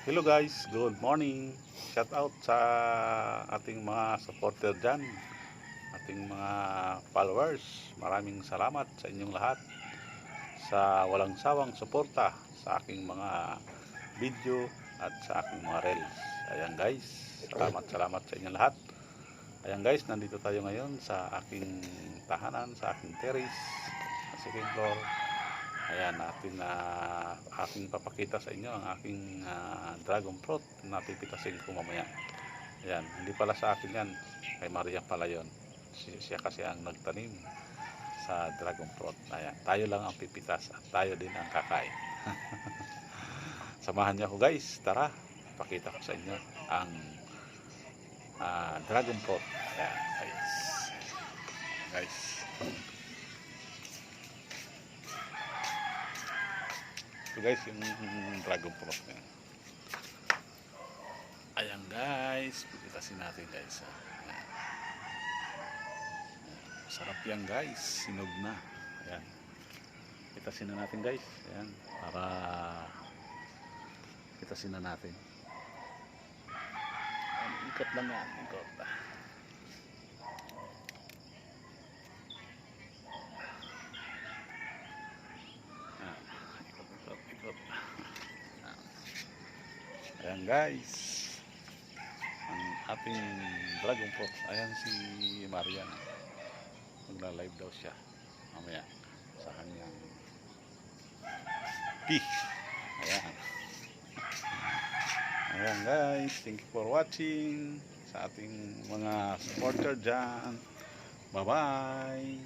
Hello guys, good morning. Shout out sa ating mga supporter dyan, ating mga followers. Maraming salamat sa inyong lahat sa walang sawang suporta sa aking mga video at sa aking mga reels. Ayan guys, salamat sa inyong lahat. Ayan guys, nandito tayo ngayon sa aking tahanan, sa aking terrace, sa second floor. Ayan, aking papakita sa inyo ang aking dragon fruit na pipitasin ko mamaya. Ayan, hindi pala sa akin yan, kay Maria pala yun. Siya kasi ang nagtanim sa dragon fruit. Ayan, tayo lang ang pipitas at tayo din ang kakain. Samahan niyo ako guys, tara, pakita ko sa inyo ang dragon fruit. Ayan guys. Ito guys, yung dragon fruit na yan. Ayan guys, pipitasin natin guys. Ayan. Sarap yan guys, sinog na. Ayan, pitasin na natin guys. Ayan, para pitasin na natin. Ayan, ikot lang yan, ikot. Ayan guys, ang ating dragon fruit. Ayan si Marian, magla-live daw siya mamaya sa kanyang ayan. Ayan guys, thank you for watching sa ating mga supporter dyan. Bye bye.